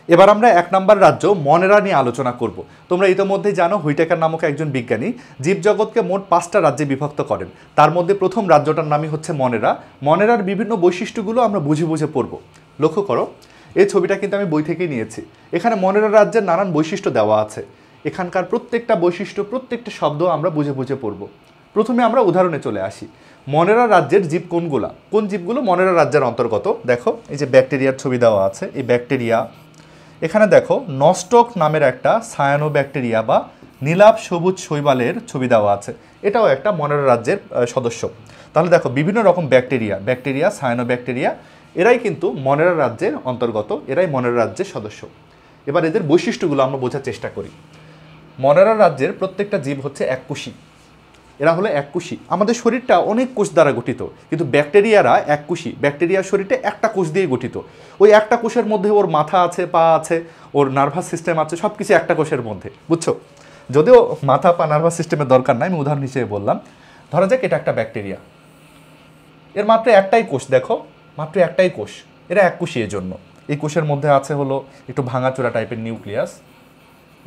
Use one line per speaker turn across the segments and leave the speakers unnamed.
এবার আমরা 1 নম্বর রাজ্য মনেরা নিয়ে আলোচনা করব। তোমরা ইতিমধ্যেই জানো হুইটেকার নামক একজন বিজ্ঞানী জীবজগৎকে মোট 5টা রাজ্যে বিভক্ত করেন। তার মধ্যে প্রথম রাজ্যটার নামই হচ্ছে মনেরা। মনেরার বিভিন্ন বৈশিষ্ট্যগুলো আমরা বুঝে বুঝে পড়ব। লক্ষ্য করো, এই ছবিটা কিন্তু আমি বই থেকেই নিয়েছি। এখানে মনেরা রাজ্যের নানান বৈশিষ্ট্য দেওয়া আছে। এখানকার প্রত্যেকটা বৈশিষ্ট্য, প্রত্যেকটা শব্দ আমরা বুঝে বুঝে পড়ব। প্রথমে আমরা উদাহরণে চলে আসি। মনেরা রাজ্যের জীব কোনগুলা, কোন জীবগুলো মনেরা রাজ্যের অন্তর্গত? দেখো, এই যে ব্যাকটেরিয়ার ছবি দেওয়া আছে, এই ব্যাকটেরিয়া। এখানে দেখো নস্টক নামের একটা সায়ানোব্যাকটেরিয়া বা নীলাভ সবুজ শৈবালের ছবি দেওয়া আছে, এটাও একটা মনেরা রাজ্যের সদস্য। তাহলে দেখো বিভিন্ন রকম ব্যাকটেরিয়া সায়ানোব্যাকটেরিয়া, এরাই কিন্তু মনেরা রাজ্যের অন্তর্গত, এরাই মনেরা রাজ্যের সদস্য। এবার এদের বৈশিষ্ট্যগুলো আমরা বোঝার চেষ্টা করি। মনেরা রাজ্যের প্রত্যেকটা জীব হচ্ছে এককোষী, এরা হলো এককোষী। আমাদের শরীরটা অনেক কোষ দ্বারা গঠিত, কিন্তু ব্যাকটেরিয়ারা এককোষী। ব্যাকটেরিয়ার শরীরটা একটা কোষ দিয়ে গঠিত। ওই একটা কোষের মধ্যে ওর মাথা আছে, পা আছে, ওর নার্ভাস সিস্টেম আছে, সব কিছু একটা কোষের মধ্যে, বুঝছো? যদিও মাথা পা নার্ভাস সিস্টেমের দরকার নাই, আমি উদাহরণ হিসেবে বললাম। ধরা যাক এটা একটা ব্যাকটেরিয়া, এর মাত্র একটাই কোষ, দেখো মাত্র একটাই কোষ, এরা এককোষী। এর জন্য এই কোষের মধ্যে আছে হলো একটু ভাঙাচোরা টাইপের নিউক্লিয়াস,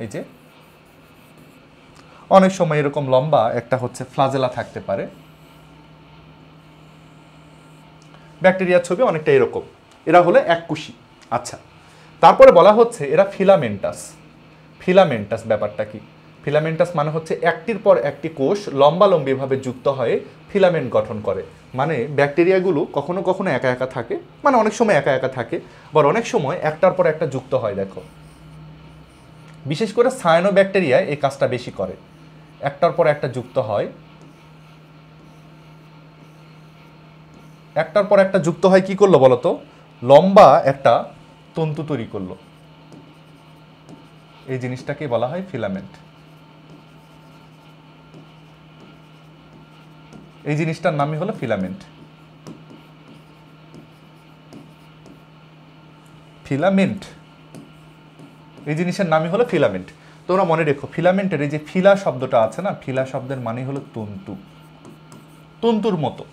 এই যে অনেক সময় এরকম লম্বা একটা হচ্ছে ফ্লাজেলা থাকতে পারে। ব্যাকটেরিয়ার ছবি অনেকটা এরকম, এরা হলো এককোষী। আচ্ছা, তারপরে বলা হচ্ছে এরা ফিলামেন্টাস। ফিলামেন্টাস ব্যাপারটা কি? ফিলামেন্টাস মানে হচ্ছে একটির পর একটি কোষ লম্বালম্বিভাবে যুক্ত হয়ে ফিলামেন্ট গঠন করে। মানে ব্যাকটেরিয়াগুলো কখনো কখনো একা একা থাকে, মানে অনেক সময় একা একা থাকে, বা অনেক সময় একটার পর একটা যুক্ত হয়। দেখো, বিশেষ করে সায়ানোব্যাকটেরিয়া এই কাজটা বেশি করে, একটার পর একটা যুক্ত হয়। একটার পর একটা যুক্ত হয় কি করলো বলতো? লম্বা একটা তন্তু তৈরি করলো। এই জিনিসটাকে বলা হয় ফিলামেন্ট। এই জিনিসটার নামই হলো ফিলামেন্ট। ফিলামেন্ট, এই জিনিসের নামই হলো ফিলামেন্ট। তোমরা মনে রেখো, ফিলামেন্টের এই যে ফিলা শব্দটা আছে না, ফিলা শব্দের মানে হলো তন্তু, তন্তুর মতো।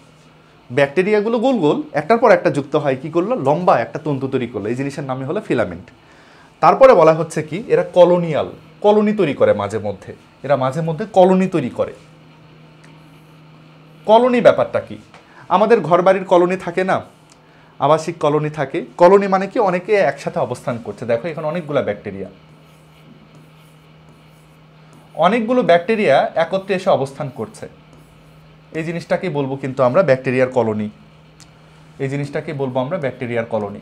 ব্যাকটেরিয়াগুলো গোল গোল একটার পর একটা যুক্ত হয়, কি করলো? লম্বা একটা তন্তু তৈরি করলো। এই জিনিসের নামই হলো ফিলামেন্ট। তারপরে বলা হচ্ছে কি, এরা কলোনিয়াল, কলোনি তৈরি করে মাঝে মধ্যে, এরা মাঝে মধ্যে কলোনি তৈরি করে। কলোনি ব্যাপারটা কি? আমাদের ঘরবাড়ির কলোনি থাকে না, আবাসিক কলোনি থাকে। কলোনি মানে কি, অনেকে একসাথে অবস্থান করছে। দেখো এখানে অনেকগুলো ব্যাকটেরিয়া, অনেকগুলো ব্যাকটেরিয়া একত্রে এসে অবস্থান করছে। এই জিনিসটাকে বলবো কিন্তু আমরা ব্যাকটেরিয়ার কলোনি। এই জিনিসটাকে বলবো আমরা ব্যাকটেরিয়ার কলোনি।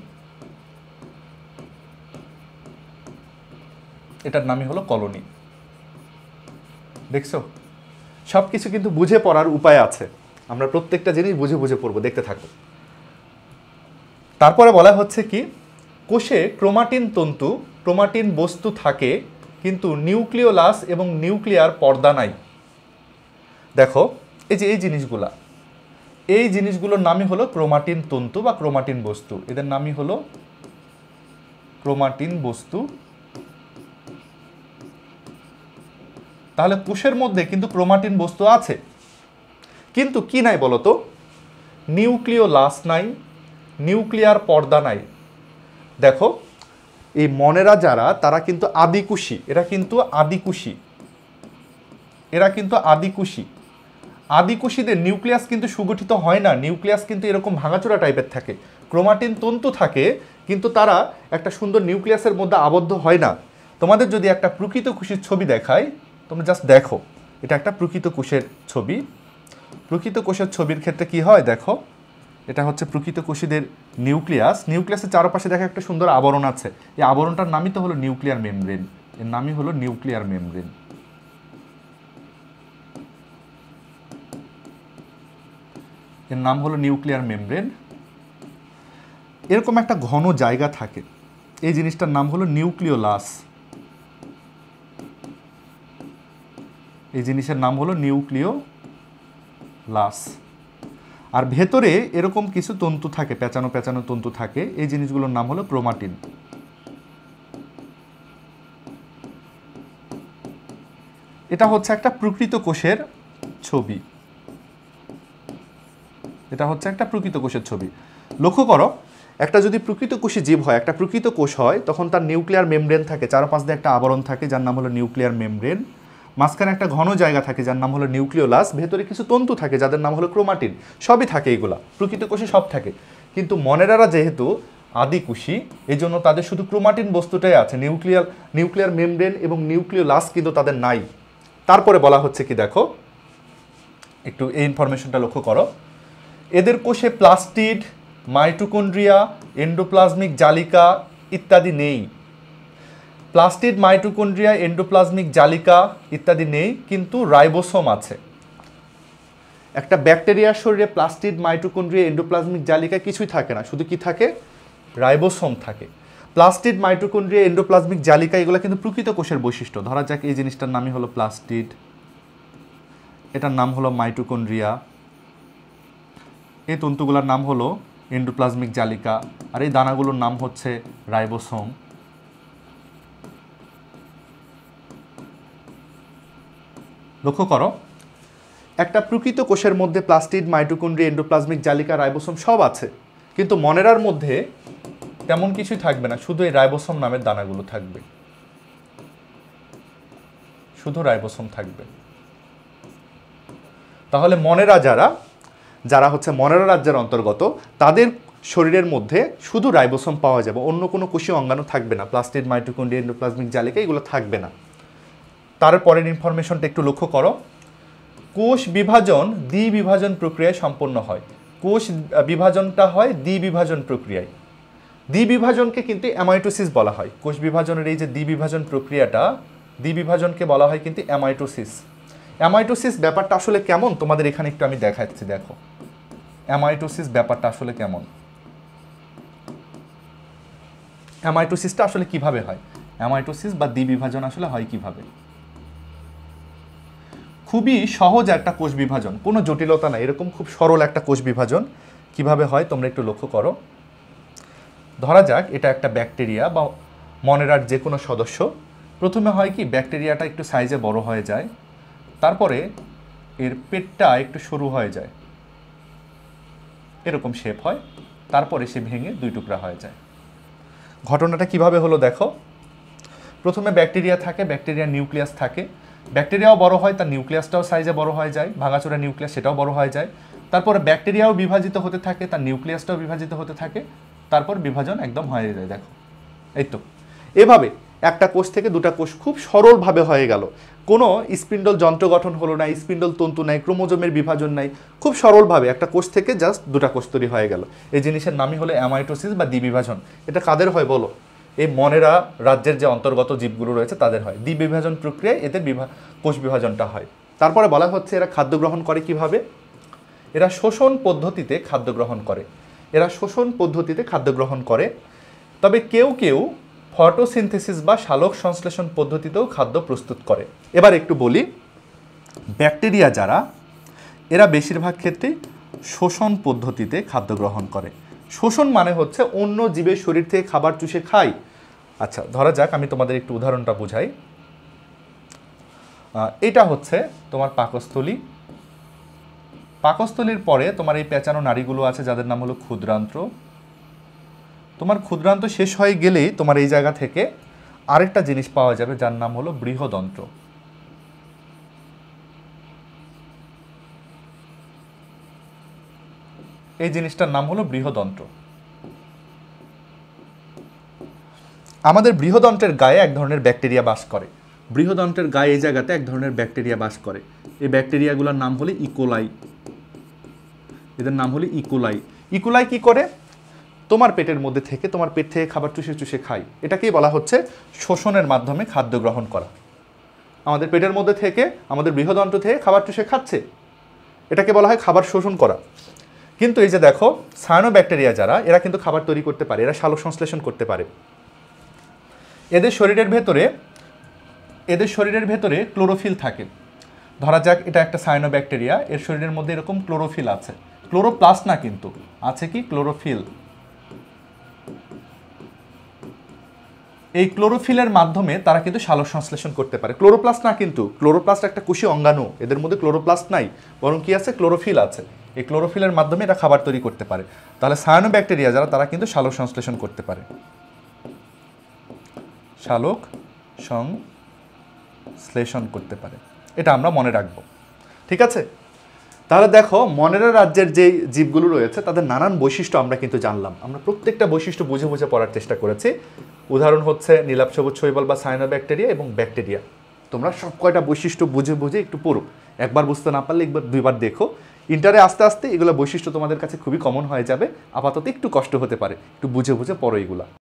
এটার নামই হলো কলোনি। দেখছো, সব কিছু কিন্তু বুঝে পড়ার উপায় আছে। আমরা প্রত্যেকটা জিনিস বুঝে বুঝে পড়বো, দেখতে থাকো। তারপরে বলা হচ্ছে কি, কোষে ক্রোমাটিন তন্তু, ক্রোমাটিন বস্তু থাকে, কিন্তু নিউক্লিওলাস এবং নিউক্লিয়ার পর্দা নাই। দেখো এই যে এই জিনিসগুলা, এই জিনিসগুলোর নামই হলো ক্রোমাটিন তন্তু বা ক্রোমাটিন বস্তু। এদের নামই হলো ক্রোমাটিন বস্তু। তাহলে কোষের মধ্যে কিন্তু ক্রোমাটিন বস্তু আছে, কিন্তু কি নাই বলতো? নিউক্লিওলাস নাই, নিউক্লিয়ার পর্দা নাই। দেখো এই মনেরা যারা, তারা কিন্তু আদিকোষী, এরা কিন্তু আদিকোষী, এরা কিন্তু আদিকোষী। আদিকোষীদের নিউক্লিয়াস কিন্তু সুগঠিত হয় না, নিউক্লিয়াস কিন্তু এরকম ভাঙাচোরা টাইপের থাকে। ক্রোমাটিন তন্তু থাকে, কিন্তু তারা একটা সুন্দর নিউক্লিয়াসের মধ্যে আবদ্ধ হয় না। তোমাদের যদি একটা প্রকৃত কোষের ছবি দেখায়, তোমরা জাস্ট দেখো, এটা একটা প্রকৃত কোষের ছবি। প্রকৃত কোষের ছবির ক্ষেত্রে কি হয় দেখো, এটা হচ্ছে প্রকৃত কোষীদের নিউক্লিয়াস। নিউক্লিয়াসের চারপাশে দেখো একটা সুন্দর আবরণ আছে, এই আবরণটার নামই তো হলো নিউক্লিয়ার মেমব্রেন। এর নামই হলো নিউক্লিয়ার মেমব্রেন। এর নাম হলো নিউক্লিয়ার মেমব্রেন। এরকম একটা ঘন জায়গা থাকে, এই জিনিসটার নাম হলো নিউক্লিওলাস। এই জিনিসের নাম হলো নিউক্লিওলাস। আর ভেতরে এরকম কিছু তন্তু থাকে, পেঁচানো পেঁচানো তন্তু থাকে, এই জিনিসগুলোর নাম হলো ক্রোমাটিন। এটা হচ্ছে একটা প্রকৃত কোষের ছবি। এটা হচ্ছে একটা প্রকৃত কোষের ছবি। লক্ষ্য করো, একটা যদি প্রকৃত কোষী জীব হয়, একটা প্রকৃত কোষ হয়, তখন তার নিউক্লিয়ার মেমব্রেন থাকে, চারপাশ দিয়ে একটা আবরণ থাকে যার নাম হলো নিউক্লিয়ার মেমব্রেন, মাঝখানে একটা ঘন জায়গা থাকে যার নাম হলো নিউক্লিওলাস, ভেতরে কিছু তন্তু থাকে যাদের নাম হলো ক্রোমাটিন। সবই থাকে, এগুলা প্রকৃত কোষে সব থাকে। কিন্তু মনেরারা যেহেতু আদি কোষী, এই জন্য তাদের শুধু ক্রোমাটিন বস্তুটাই আছে, নিউক্লিয়ার মেমব্রেন এবং নিউক্লিওলাস কিন্তু তাদের নাই। তারপরে বলা হচ্ছে কি দেখো, একটু এই ইনফরমেশনটা লক্ষ্য করো, এদের কোষে প্লাস্টিড, মাইটোকন্ড্রিয়া, এন্ডোপ্লাজমিক জালিকা ইত্যাদি নেই। প্লাস্টিড, মাইটোকন্ড্রিয়া, এন্ডোপ্লাজমিক জালিকা ইত্যাদি নেই, কিন্তু রাইবোসোম আছে। একটা ব্যাকটেরিয়ার শরীরে প্লাস্টিড, মাইটোকন্ড্রিয়া, এন্ডোপ্লাজমিক জালিকা কিছুই থাকে না, শুধু কি থাকে? রাইবোসোম থাকে। প্লাস্টিড, মাইটোকন্ড্রিয়া, এন্ডোপ্লাজমিক জালিকা এগুলো কিন্তু প্রকৃত কোষের বৈশিষ্ট্য। ধরা যাক এই জিনিসটার নামই হলো প্লাস্টিড, এটার নাম হলো মাইটোকন্ড্রিয়া, এই তন্তুগুলোর নাম হলো এন্ডোপ্লাজমিক জালিকা, আর এই দানাগুলোর নাম হচ্ছে রাইবোসোম। লক্ষ্য করো, একটা প্রকৃত কোষের মধ্যে প্লাস্টিড, মাইটোকন্ড্রিয়া, এন্ডোপ্লাজমিক জালিকা, রাইবোসোম সব আছে, কিন্তু মনেরার মধ্যে তেমন কিছুই থাকবে না, শুধু এই রাইবোসোম নামের দানাগুলো থাকবে, শুধু রাইবোসোম থাকবে। তাহলে মনেরা যারা হচ্ছে মনেরা রাজ্যের অন্তর্গত, তাদের শরীরের মধ্যে শুধু রাইবোসোম পাওয়া যাবে, অন্য কোনো কোষীয় অঙ্গাণু থাকবে না, প্লাস্টিড, মাইটোকন্ড্রিয়া, এন্ডোপ্লাজমিক জালিকা এগুলো থাকবে না। তারপরের ইনফরমেশনটা একটু লক্ষ্য করো, কোষ বিভাজন দ্বিবিভাজন প্রক্রিয়ায় সম্পন্ন হয়। কোষ বিভাজনটা হয় দ্বিবিভাজন প্রক্রিয়ায়। দ্বিবিভাজনকে কিন্তু অ্যামাইটোসিস বলা হয়। কোষ বিভাজনের এই যে দ্বিবিভাজন প্রক্রিয়াটা, দ্বিবিভাজনকে বলা হয় কিন্তু অ্যামাইটোসিস। অ্যামাইটোসিস ব্যাপারটা আসলে কেমন তোমাদের এখানে একটু আমি দেখাচ্ছি, দেখো অ্যামাইটোসিস ব্যাপারটা আসলে কেমন, অ্যামাইটোসিসটা আসলে কিভাবে হয়, অ্যামাইটোসিস বা দ্বিবিভাজন আসলে হয় কিভাবে। খুবই সহজ একটা কোষ বিভাজন, কোনো জটিলতা নাই, এরকম খুব সরল একটা কোষ বিভাজন কিভাবে হয় তোমরা একটু লক্ষ্য করো। ধরা যাক এটা একটা ব্যাকটেরিয়া বা মনেরার যে কোনো সদস্য। প্রথমে হয় কি, ব্যাকটেরিয়াটা একটু সাইজে বড় হয়ে যায়, তারপরে এর পেটটা একটু সরু হয়ে যায়, এরকম শেপ হয়, তারপরে সে ভেঙে দুই টুকরা হয়ে যায়। ঘটনাটা কিভাবে হলো দেখো, প্রথমে ব্যাকটেরিয়া থাকে, ব্যাকটেরিয়ার নিউক্লিয়াস থাকে, ব্যাকটেরিয়াও বড় হয়, তার নিউক্লিয়াসটাও সাইজে বড় হয়ে যায়, ভাঙাচোরা নিউক্লিয়াস সেটাও বড় হয়ে যায়, তারপরে ব্যাকটেরিয়াও বিভাজিত হতে থাকে, তার নিউক্লিয়াসটাও বিভাজিত হতে থাকে, তারপর বিভাজন একদম হয়ে যায়। দেখো এই তো, এভাবে একটা কোষ থেকে দুটা কোষ খুব সরলভাবে হয়ে গেল, কোনো স্পিন্ডল যন্ত্র গঠন হলো না, স্পিন্ডল তন্তু নাই, ক্রোমোজোমের বিভাজন নাই, খুব সরলভাবে একটা কোষ থেকে জাস্ট দুটা কোষ তৈরি হয়ে গেল। এই জিনিসের নামই হলো অ্যামাইটোসিস বা দ্বিবিভাজন। এটা কাদের হয় বলো? এই মনেরা রাজ্যের যে অন্তর্গত জীবগুলো রয়েছে তাদের হয়। দ্বিবিভাজন প্রক্রিয়ায় এদের কোষ বিভাজনটা হয়। তারপরে বলা হচ্ছে এরা খাদ্য গ্রহণ করে কিভাবে? এরা শোষণ পদ্ধতিতে খাদ্য গ্রহণ করে, এরা শোষণ পদ্ধতিতে খাদ্য গ্রহণ করে। তবে কেউ কেউ ফটোসিনথেসিস বা সালোক সংশ্লেষণ পদ্ধতিতেও খাদ্য প্রস্তুত করে। এবার একটু বলি, ব্যাকটেরিয়া যারা, এরা বেশিরভাগ ক্ষেত্রে শোষণ পদ্ধতিতে খাদ্য গ্রহণ করে। শোষণ মানে হচ্ছে অন্য জীবের শরীর থেকে খাবার চুষে খায়। আচ্ছা ধরা যাক আমি তোমাদের একটু উদাহরণটা বুঝাই। এটা হচ্ছে তোমার পাকস্থলী, পাকস্থলীর পরে তোমার এই পেঁচানো নাড়িগুলো আছে যাদের নাম হলো ক্ষুদ্রান্ত্র। তোমার ক্ষুদ্রান্ত শেষ হয়ে গেলেই তোমার এই জায়গা থেকে আরেকটা জিনিস পাওয়া যাবে যার নাম হলো বৃহদন্ত্র। এই জিনিসটার নাম হলো বৃহদন্ত্র। আমাদের বৃহদন্ত্রের গায়ে এক ধরনের ব্যাকটেরিয়া বাস করে, বৃহদন্ত্রের গায়ে এই জায়গাতে এক ধরনের ব্যাকটেরিয়া বাস করে। এই ব্যাকটেরিয়াগুলোর নাম হলো ইকোলাই, এদের নাম হলো ইকোলাই। ইকোলাই কি করে? তোমার পেটের মধ্যে থেকে, তোমার পেট থেকে খাবার চুষে চুষে খায়। এটাকেই বলা হচ্ছে শোষণের মাধ্যমে খাদ্য গ্রহণ করা। আমাদের পেটের মধ্যে থেকে, আমাদের বৃহদন্ত্র থেকে খাবার চুষে খাচ্ছে, এটাকে বলা হয় খাবার শোষণ করা। কিন্তু এই যে দেখো সায়ানোব্যাকটেরিয়া যারা, এরা কিন্তু খাবার তৈরি করতে পারে, এরা সালোক সংশ্লেষণ করতে পারে। এদের শরীরের ভেতরে ক্লোরোফিল থাকে। ধরা যাক এটা একটা সায়ানোব্যাকটেরিয়া, এর শরীরের মধ্যে এরকম ক্লোরোফিল আছে, ক্লোরোপ্লাস্ট না কিন্তু, আছে কি ক্লোরোফিল। এই ক্লোরোফিলের মাধ্যমে তারা কিন্তু সালোক সংশ্লেষণ করতে পারে। ক্লোরোপ্লাস্ট না কিন্তু, ক্লোরোপ্লাস্ট একটা কোষীয় অঙ্গাণু, এদের মধ্যে ক্লোরোপ্লাস্ট নাই, বরং কি আছে? ক্লোরোফিল আছে। এই ক্লোরোফিলের মাধ্যমে এটা খাবার তৈরি করতে পারে। তাহলে সায়ানোব্যাকটেরিয়া যারা, তারা কিন্তু সালোক সংশ্লেষণ করতে পারে, সালোক সংশ্লেষণ করতে পারে, এটা আমরা মনে রাখবো। ঠিক আছে, তাহলে দেখো মনেরা রাজ্যের যে জীবগুলো রয়েছে তাদের নানান বৈশিষ্ট্য আমরা কিন্তু জানলাম। আমরা প্রত্যেকটা বৈশিষ্ট্য বুঝে বুঝে পড়ার চেষ্টা করেছি। উদাহরণ হচ্ছে নীলাভ সবুজ শৈবাল বা সায়ানোব্যাকটেরিয়া এবং ব্যাকটেরিয়া। তোমরা সব কয়টা বৈশিষ্ট্য বুঝে বুঝে একটু পড়ো, একবার বুঝতে না পারলে একবার দুইবার দেখো। ইন্টারে আস্তে আস্তে এগুলো বৈশিষ্ট্য তোমাদের কাছে খুবই কমন হয়ে যাবে। আপাতত একটু কষ্ট হতে পারে, একটু বুঝে বুঝে পড়ো এগুলা।